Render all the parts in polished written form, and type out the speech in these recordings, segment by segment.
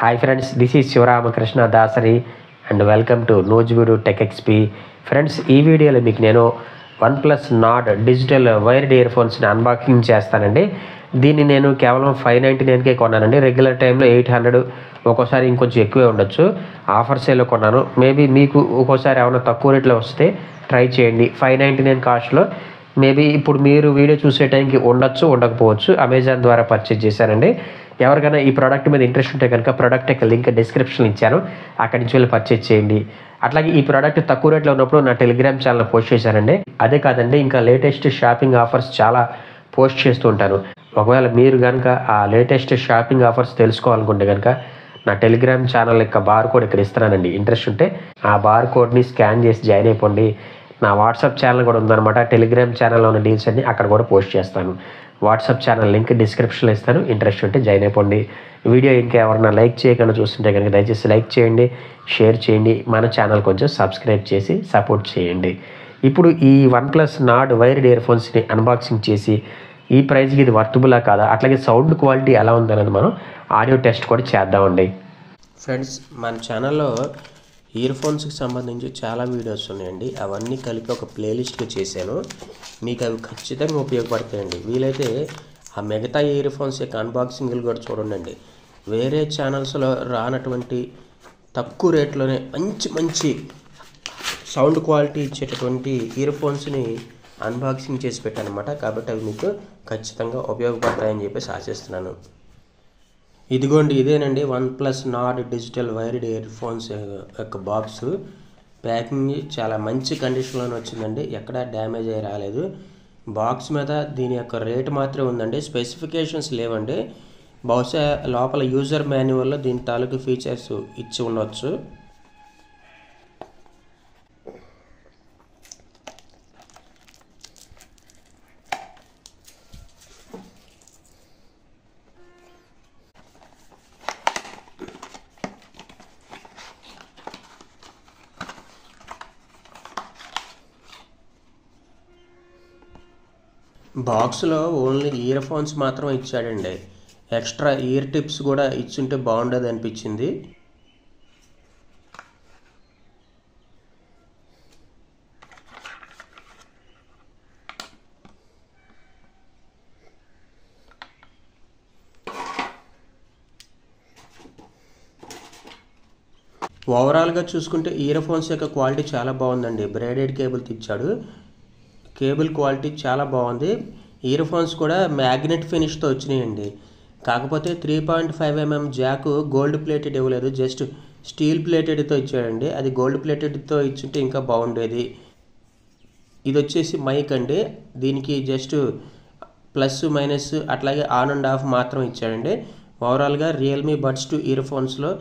Hi friends, this is Shivaramakrishna Dasari and welcome to Nojvidu Tech XP. Friends ఈ వీడియోలో మీకు నేను OnePlus Nord digital wired ఇయర్ ఫోన్స్ని అన్బాక్సింగ్ చేస్తానండి. దీన్ని నేను కేవలం 599కే కొన్నానండి. రెగ్యులర్ టైంలో 800, ఒక్కోసారి ఇంకొంచెం ఎక్కువే ఉండొచ్చు. ఆఫర్ సేల్లో కొన్నాను. మేబీ మీకు ఒక్కోసారి ఏమైనా తక్కువ రేట్లో వస్తే ట్రై చేయండి. 599 కాస్ట్లో మేబీ ఇప్పుడు మీరు వీడియో చూసే టైంకి ఉండొచ్చు, ఉండకపోవచ్చు. అమెజాన్ ద్వారా పర్చేజ్ చేశానండి. ఎవరికైనా ఈ ప్రోడక్ట్ మీద ఇంట్రెస్ట్ ఉంటే కనుక ప్రోడక్ట్ యొక్క లింక్ డిస్క్రిప్షన్లో ఇచ్చాను, అక్కడి నుంచి వెళ్ళి పర్చేజ్ చేయండి. అట్లాగే ఈ ప్రోడక్ట్ తక్కువ రేట్లో ఉన్నప్పుడు నా టెలిగ్రామ్ ఛానల్ పోస్ట్ చేశానండి. అదే కాదండి, ఇంకా లేటెస్ట్ షాపింగ్ ఆఫర్స్ చాలా పోస్ట్ చేస్తూ ఉంటాను. ఒకవేళ మీరు కనుక ఆ లేటెస్ట్ షాపింగ్ ఆఫర్స్ తెలుసుకోవాలనుకుంటే కనుక నా టెలిగ్రామ్ ఛానల్ యొక్క బార్ కోడ్ ఇక్కడ ఇస్తున్నానండి. ఇంట్రెస్ట్ ఉంటే ఆ బార్ కోడ్ని స్కాన్ చేసి జాయిన్ అయిపోండి. నా వాట్సాప్ ఛానల్ కూడా ఉందన్నమాట. టెలిగ్రామ్ ఛానల్లో ఉన్న డీల్స్ అన్ని అక్కడ కూడా పోస్ట్ చేస్తాను. వాట్సాప్ ఛానల్ లింక్ డిస్క్రిప్షన్లో ఇస్తాను. ఇంట్రెస్ట్ ఉంటే జాయిన్ అయిపోండి. వీడియో ఇంకా ఎవరైనా లైక్ చేయకుండా చూస్తుంటే కనుక దయచేసి లైక్ చేయండి, షేర్ చేయండి, మన ఛానల్ కొంచెం సబ్స్క్రైబ్ చేసి సపోర్ట్ చేయండి. ఇప్పుడు ఈ OnePlus Nord వైర్డ్ ఇయర్ ఫోన్స్ని అన్బాక్సింగ్ చేసి ఈ ప్రైస్కి ఇది వర్తబులా కాదా, అట్లాగే సౌండ్ క్వాలిటీ ఎలా ఉందనేది మనం ఆడియో టెస్ట్ కూడా చేద్దామండి. ఫ్రెండ్స్, మన ఛానల్లో ఇయర్ ఫోన్స్కి సంబంధించి చాలా వీడియోస్ ఉన్నాయండి. అవన్నీ కలిపి ఒక ప్లేలిస్ట్లో చేశాను. మీకు అవి ఖచ్చితంగా ఉపయోగపడతాయండి. వీలైతే ఆ మిగతా ఇయర్ ఫోన్స్ యొక్క అన్బాక్సింగ్లు కూడా చూడండి. వేరే ఛానల్స్లో రానటువంటి తక్కువ రేట్లోనే మంచి సౌండ్ క్వాలిటీ ఇచ్చేటటువంటి ఇయర్ ఫోన్స్ని అన్బాక్సింగ్ చేసి పెట్టానమాట. కాబట్టి అవి మీకు ఖచ్చితంగా ఉపయోగపడతాయని చెప్పేసి ఆశిస్తున్నాను. ఇదిగోండి, ఇదేనండి OnePlus Nord digital wired ear phones యొక్క బాక్స్. ప్యాకింగ్ చాలా మంచి కండిషన్లోనే వచ్చిందండి, ఎక్కడ డ్యామేజ్ అయ్యి రాలేదు. బాక్స్ మీద దీని యొక్క రేటు మాత్రమే ఉందండి, స్పెసిఫికేషన్స్ లేవండి. బహుశా లోపల యూజర్ మాన్యువల్లో దీని తాలూకు ఫీచర్స్ ఇచ్చి ఉండవచ్చు. బాక్స్లో ఓన్లీ ఇయర్ ఫోన్స్ మాత్రం ఇచ్చాడండి. ఎక్స్ట్రా ఇయర్ టిప్స్ కూడా ఇచ్చుంటే బాగుండేది అనిపించింది. ఓవరాల్గా చూసుకుంటే ఇయర్ ఫోన్స్ యొక్క క్వాలిటీ చాలా బాగుందండి. బ్రాడెడ్ కేబుల్ ఇచ్చాడు. కేబుల్ క్వాలిటీ చాలా బాగుంది. ఇయర్ ఫోన్స్ కూడా మ్యాగ్నెట్ ఫినిష్తో వచ్చినాయండి. కాకపోతే 3.5mm జాక్ గోల్డ్ ప్లేటెడ్ ఇవ్వలేదు, జస్ట్ స్టీల్ ప్లేటెడ్తో ఇచ్చాడండి. అది గోల్డ్ ప్లేటెడ్తో ఇచ్చుంటే ఇంకా బాగుండేది. ఇది వచ్చేసి మైక్ అండి. దీనికి జస్ట్ ప్లస్ మైనస్ అట్లాగే ఆన్ అండ్ ఆఫ్ మాత్రం ఇచ్చాడండి. ఓవరాల్గా రియల్మీ బడ్స్ 2 ఇయర్ ఫోన్స్లో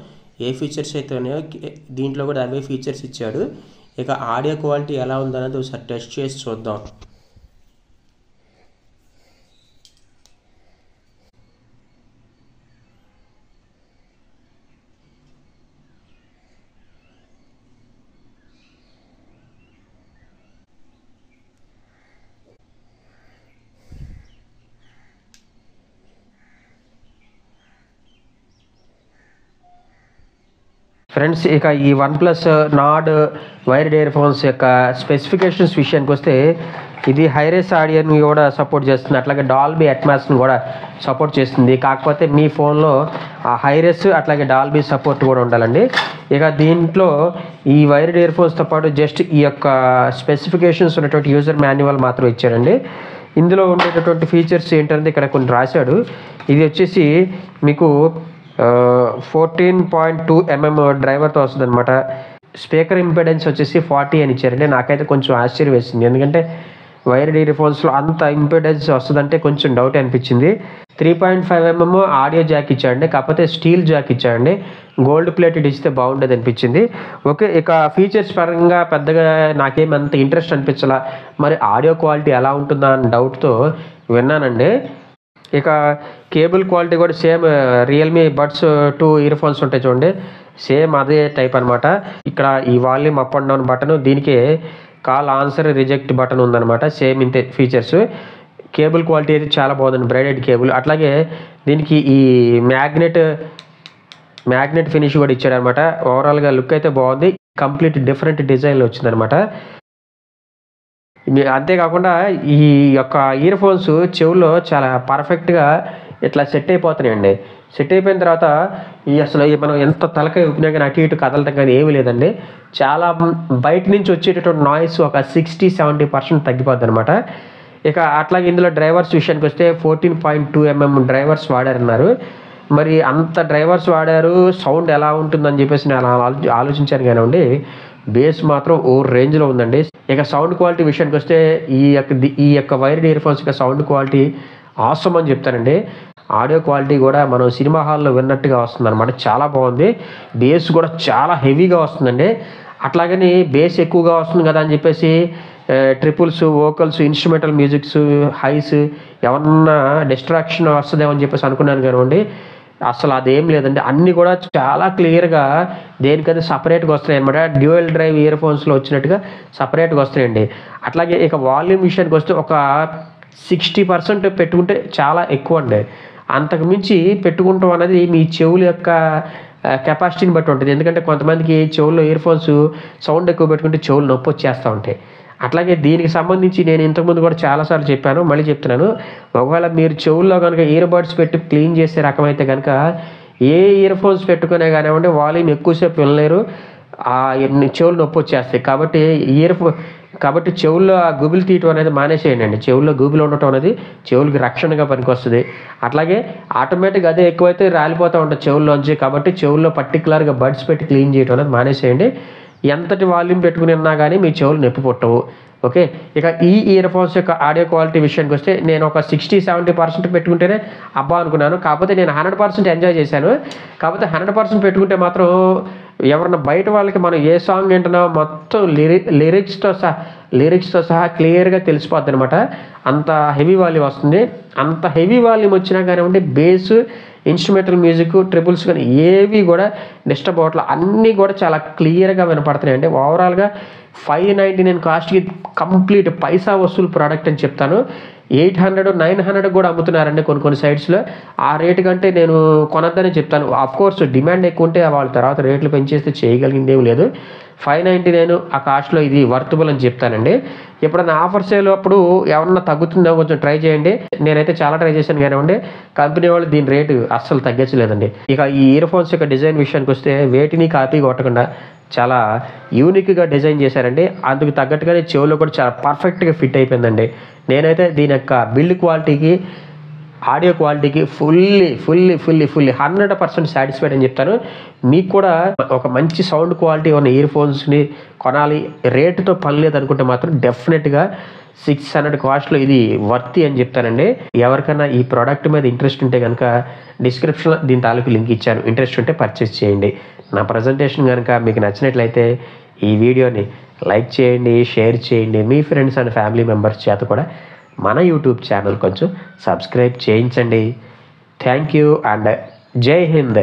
ఏ ఫీచర్స్ అయితే ఉన్నాయో దీంట్లో కూడా అవే ఫీచర్స్ ఇచ్చాడు. ఇక ఆడియో క్వాలిటీ ఎలా ఉందనేది ఒకసారి టెస్ట్ చేసి చూద్దాం. ఫ్రెండ్స్, ఇక ఈ OnePlus Nord wired ear phones యొక్క స్పెసిఫికేషన్స్ విషయానికి వస్తే ఇది హైరేస్ ఆడియోని కూడా సపోర్ట్ చేస్తుంది, అట్లాగే డాల్బీ అట్మాస్ని కూడా సపోర్ట్ చేస్తుంది. కాకపోతే మీ ఫోన్లో ఆ హైరేస్ అట్లాగే డాల్బీ సపోర్ట్ కూడా ఉండాలండి. ఇక దీంట్లో ఈ వైర్డ్ ఇయర్ ఫోన్స్తో పాటు జస్ట్ ఈ యొక్క స్పెసిఫికేషన్స్ ఉన్నటువంటి యూజర్ మాన్యువల్ మాత్రం ఇచ్చాడండి. ఇందులో ఉండేటటువంటి ఫీచర్స్ ఏంటంటే ఇక్కడ కొన్ని రాశాడు. ఇది వచ్చేసి మీకు 14.2mm డ్రైవర్తో వస్తుంది అనమాట. స్పీకర్ ఇంపెడెన్స్ వచ్చేసి 40 అని ఇచ్చారండి. నాకైతే కొంచెం ఆశ్చర్యం వేసింది, ఎందుకంటే వైర్డ్ ఇయర్ ఫోన్స్లో అంత ఇంపెడెన్స్ వస్తుందంటే కొంచెం డౌట్ అనిపించింది. 3.5mm ఆడియో జాక్ ఇచ్చాడండి, కాకపోతే స్టీల్ జాక్ ఇచ్చాడండి. గోల్డ్ ప్లేటెడ్ ఇస్తే బాగుండేది అనిపించింది. ఓకే, ఇక ఫీచర్స్ పరంగా పెద్దగా నాకేమంత ఇంట్రెస్ట్ అనిపించలా. మరి ఆడియో క్వాలిటీ ఎలా ఉంటుందా అని డౌట్తో విన్నానండి. ఇక కేబుల్ క్వాలిటీ కూడా same Realme buds 2 ear phones ఉంటాయి చూడండి, సేమ్ అదే టైప్ అనమాట. ఇక్కడ ఈ volume up and down button, దీనికి కాల్ ఆన్సర్ రిజెక్ట్ బటన్ ఉందన్నమాట. సేమ్ ఇంతే ఫీచర్స్. కేబుల్ క్వాలిటీ అయితే చాలా బాగుందండి, బ్రైడెడ్ కేబుల్. అట్లాగే దీనికి ఈ మ్యాగ్నెట్ మ్యాగ్నెట్ ఫినిష్ కూడా ఇచ్చాడనమాట. ఓవరాల్గా లుక్ అయితే బాగుంది. కంప్లీట్ డిఫరెంట్ డిజైన్లో వచ్చిందనమాట. అంతేకాకుండా ఈ యొక్క ఇయర్ ఫోన్స్ చెవుల్లో చాలా పర్ఫెక్ట్గా ఇట్లా సెట్ అయిపోతున్నాయండి. సెట్ అయిపోయిన తర్వాత అసలు మనం ఎంత తలకాయ ఊపినా కానీ అటు ఇటు కదలటం కానీ ఏమీ లేదండి. చాలా బయట నుంచి వచ్చేటటువంటి నాయిస్ ఒక 60-70% తగ్గిపోద్ది అనమాట. ఇక అట్లాగే ఇందులో డ్రైవర్స్ విషయానికి వస్తే 14.2 mm డ్రైవర్స్ వాడారన్నారు. మరి అంత డ్రైవర్స్ వాడారు, సౌండ్ ఎలా ఉంటుందని చెప్పేసి నేను అలా ఆలోచించాను కానివ్వండి. బేస్ మాత్రం ఓ రేంజ్లో ఉందండి. ఇక సౌండ్ క్వాలిటీ విషయానికి వస్తే ఈ యొక్క వైర్డ్ ఇయర్ ఫోన్స్ యొక్క సౌండ్ క్వాలిటీ ఆసమ్ అని చెప్తానండి. ఆడియో క్వాలిటీ కూడా మనం సినిమా హాల్లో విన్నట్టుగా వస్తుంది అనమాట. చాలా బాగుంది. బేస్ కూడా చాలా హెవీగా వస్తుందండి. అట్లాగని బేస్ ఎక్కువగా వస్తుంది కదా అని చెప్పేసి trebles, vocals, instrumental musics, highs ఏమన్నా డిస్ట్రాక్షన్ వస్తుందేమో అని చెప్పేసి అనుకున్నాను కానివ్వండి. అసలు అదేం లేదండి. అన్నీ కూడా చాలా క్లియర్గా దేనికైతే సపరేట్గా వస్తున్నాయి అనమాట. డ్యూయల్ డ్రైవ్ ఇయర్ ఫోన్స్లో వచ్చినట్టుగా సపరేట్గా వస్తున్నాయండి. అట్లాగే ఇక వాల్యూమ్ విషయానికి వస్తే ఒక 60% పెట్టుకుంటే చాలా ఎక్కువ అండి. అంతకు మించి పెట్టుకుంటాం అనేది మీ చెవుల యొక్క కెపాసిటీని బట్టి ఉంటుంది. ఎందుకంటే కొంతమందికి చెవుల్లో ఇయర్ ఫోన్స్ సౌండ్ ఎక్కువ పెట్టుకుంటే చెవులు నొప్పి వచ్చేస్తూ ఉంటాయి. అట్లాగే దీనికి సంబంధించి నేను ఇంతకుముందు కూడా చాలాసార్లు చెప్పాను, మళ్ళీ చెప్తున్నాను. ఒకవేళ మీరు చెవుల్లో కనుక ఇయర్ బడ్స్ పెట్టి క్లీన్ చేసే రకమైతే కనుక ఏ ఇయర్ ఫోన్స్ పెట్టుకునే కానివ్వండి వాల్యూమ్ ఎక్కువసేపు వినలేరు, చెవులు నొప్పి వచ్చేస్తాయి. కాబట్టి చెవుల్లో ఆ గుబులు తీయటం అనేది మానేసేయండి. చెవుల్లో గుబులు ఉండటం అనేది చెవులకి రక్షణగా పనికొస్తుంది. అట్లాగే ఆటోమేటిక్గా అదే ఎక్కువైతే రాలిపోతూ ఉంటుంది చెవుల్లోంచి. కాబట్టి చెవుల్లో పర్టికులర్గా బడ్స్ పెట్టి క్లీన్ చేయటం అనేది మానేసేయండి. ఎంతటి వాల్యూమ్ పెట్టుకుని ఉన్నా కానీ మీ చెవులు నొప్పి పుట్టవు. ఓకే. ఇక ఈ ఇయర్ ఫోన్స్ యొక్క ఆడియో క్వాలిటీ విషయానికి వస్తే నేను ఒక 60-70% పెట్టుకుంటేనే అబ్బా అనుకున్నాను. కాకపోతే నేను 100% ఎంజాయ్ చేశాను. కాకపోతే 100% పెట్టుకుంటే మాత్రం ఎవరన్నా బయట వాళ్ళకి మనం ఏ సాంగ్ వింటున్నామో మొత్తం లిరిక్స్తో సహా క్లియర్గా తెలిసిపోద్ది అనమాట. అంత హెవీ వాల్యూమ్ వస్తుంది. అంత హెవీ వాల్యూమ్ వచ్చినా కానివ్వండి బేస్, ఇన్స్ట్రుమెంటల్ మ్యూజిక్, ట్రిపుల్స్ కానీ ఏవి కూడా డిస్టర్బ్ అవ్వట్లేదు. అన్నీ కూడా చాలా క్లియర్గా వినపడుతున్నాయండి. ఓవరాల్గా 599 కాస్ట్కి కంప్లీట్ పైసా వసూలు ప్రోడక్ట్ అని చెప్తాను. 800-900 కూడా అమ్ముతున్నారండి కొన్ని సైట్స్లో. ఆ రేటు కంటే నేను కొనొద్దని చెప్తాను. కోర్స్ డిమాండ్ ఎక్కువ ఉంటే వాళ్ళ తర్వాత రేట్లు పెంచేస్తే చేయగలిగింది ఏమి లేదు. 599 ఆ కాస్ట్లో ఇది వర్తబుల్ అని చెప్తానండి. ఎప్పుడైనా ఆఫర్ సేల్ అప్పుడు ఏమన్నా తగ్గుతుందో కొంచెం ట్రై చేయండి. నేనైతే చాలా ట్రై చేశాను కానివ్వండి. కంపెనీ వాళ్ళు దీని రేటు అస్సలు తగ్గించలేదండి. ఇక ఈ ఇయర్ ఫోన్స్ యొక్క డిజైన్ విషయానికి వస్తే వేటిని కాపీ కొట్టకుండా చాలా యూనిక్గా డిజైన్ చేశారండి. అందుకు తగ్గట్టుగానే చెవులో కూడా చాలా పర్ఫెక్ట్గా ఫిట్ అయిపోయిందండి. నేనైతే దీని యొక్క బిల్డ్ క్వాలిటీకి, ఆడియో క్వాలిటీకి ఫుల్లీ 100% సాటిస్ఫైడ్ అని చెప్తాను. మీకు కూడా ఒక మంచి సౌండ్ క్వాలిటీ ఉన్న ఇయర్ ఫోన్స్ని కొనాలి, రేటుతో పని లేదనుకుంటే మాత్రం డెఫినెట్గా 600 కాస్ట్లో ఇది వర్తి అని చెప్తానండి. ఎవరికైనా ఈ ప్రోడక్ట్ మీద ఇంట్రెస్ట్ ఉంటే కనుక డిస్క్రిప్షన్లో దీని తాలూకు లింక్ ఇచ్చాను. ఇంట్రెస్ట్ ఉంటే పర్చేస్ చేయండి. నా ప్రజెంటేషన్ కనుక మీకు నచ్చినట్లయితే ఈ వీడియోని లైక్ చేయండి, షేర్ చేయండి. మీ ఫ్రెండ్స్ అండ్ ఫ్యామిలీ మెంబర్స్ చేత కూడా మన యూట్యూబ్ ఛానల్ కొంచెం సబ్స్క్రైబ్ చేయించండి. థ్యాంక్ యూ అండ్ జై హింద్.